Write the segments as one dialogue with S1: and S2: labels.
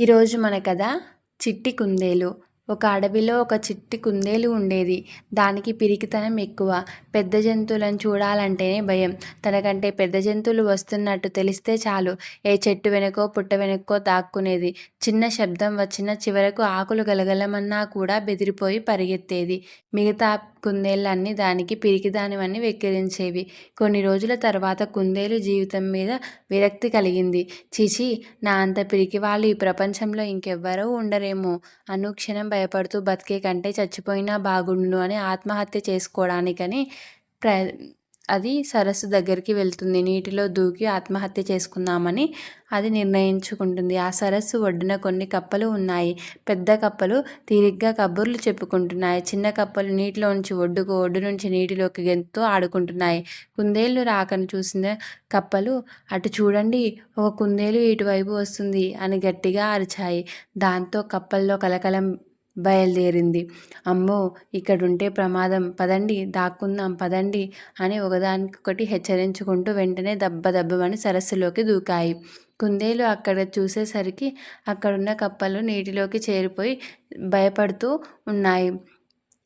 S1: ఈరోజు మన కథ చిట్టి కుందేలు. ఒక అడవిలో ఒక చిట్టి కుందేలు ఉండేది. దానికి పిరికితనం ఎక్కువ. పెద్ద జంతువులను చూడాలంటేనే భయం. తనకంటే పెద్ద జంతువులు వస్తున్నట్టు తెలిస్తే చాలు ఏ చెట్టు వెనకో పుట్ట వెనక్కో దాక్కునేది. చిన్న శబ్దం వచ్చినా చివరకు ఆకులు గలగలమన్నా కూడా బెదిరిపోయి పరిగెత్తేది. మిగతా కుందేళ్ళన్నీ దానికి పిరికిదానివని వెక్కిరించేవి. కొన్ని రోజుల తర్వాత కుందేలు జీవితం మీద విరక్తి కలిగింది. చీచీ, నా అంత పిరికివాళ్ళు ఈ ప్రపంచంలో ఇంకెవ్వరూ ఉండరేమో, అనుక్షణం భయపడుతూ బతికే కంటే చచ్చిపోయినా బాగుండును అని ఆత్మహత్య చేసుకోవడానికని అది సరస్సు దగ్గరికి వెళ్తుంది. నీటిలో దూకి ఆత్మహత్య చేసుకుందామని అది నిర్ణయించుకుంటుంది. ఆ సరస్సు ఒడ్డున కొన్ని కప్పలు ఉన్నాయి. పెద్ద కప్పలు తీరిగ్గా కబుర్లు చెప్పుకుంటున్నాయి. చిన్న కప్పలు నీటిలోంచి ఒడ్డుకు, ఒడ్డు నుంచి నీటిలోకి గెంతుతూ ఆడుకుంటున్నాయి. కుందేళ్ళు రాకను చూసిన కప్పలు, అటు చూడండి, ఒక కుందేలు ఇటువైపు వస్తుంది అని గట్టిగా అరిచాయి. దాంతో కప్పల్లో కలకలం బయలుదేరింది. అమ్మో, ఇక్కడుంటే ప్రమాదం, పదండి దాక్కుందాం పదండి అని ఒకదానికొకటి హెచ్చరించుకుంటూ వెంటనే దబ్బదబ్బమని సరస్సులోకి దూకాయి. కుందేలు అక్కడ చూసేసరికి అక్కడున్న కప్పలు నీటిలోకి చేరిపోయి భయపడుతూ ఉన్నాయి.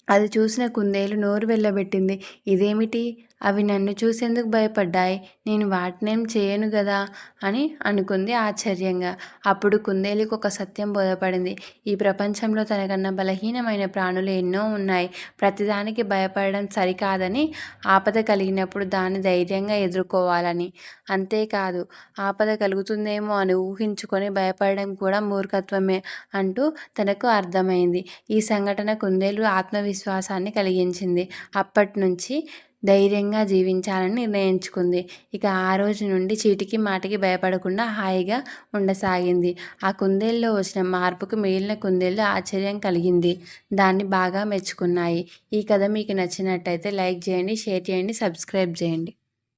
S1: అది చూసిన కుందేలు నోరు వెళ్ళబెట్టింది. ఇదేమిటి, అవి నన్ను చూసేందుకు భయపడ్డాయి, నేను వాటినేం చేయను గదా అని అనుకుంది ఆశ్చర్యంగా. అప్పుడు కుందేలుకు ఒక సత్యం బోధపడింది. ఈ ప్రపంచంలో తనకన్నా బలహీనమైన ప్రాణులు ఎన్నో ఉన్నాయి. ప్రతిదానికి భయపడడం సరికాదని, ఆపద కలిగినప్పుడు దాన్ని ధైర్యంగా ఎదుర్కోవాలని. అంతేకాదు, ఆపద కలుగుతుందేమో అని ఊహించుకొని భయపడడం కూడా మూర్ఖత్వమే అంటూ తనకు అర్థమైంది. ఈ సంఘటన కుందేలు ఆత్మవిశ్వాసాన్ని కలిగించింది. అప్పట్నుంచి ధైర్యంగా జీవించాలని నిర్ణయించుకుంది. ఇక ఆ రోజు నుండి చీటికి మాటికి భయపడకుండా హాయిగా ఉండసాగింది. ఆ కుందేలులో వచ్చిన మార్పుకు మిగిలిన కుందేళ్ళు ఆశ్చర్యం కలిగింది. దాన్ని బాగా మెచ్చుకున్నాయి. ఈ కథ మీకు నచ్చినట్టయితే లైక్ చేయండి, షేర్ చేయండి, సబ్స్క్రైబ్ చేయండి.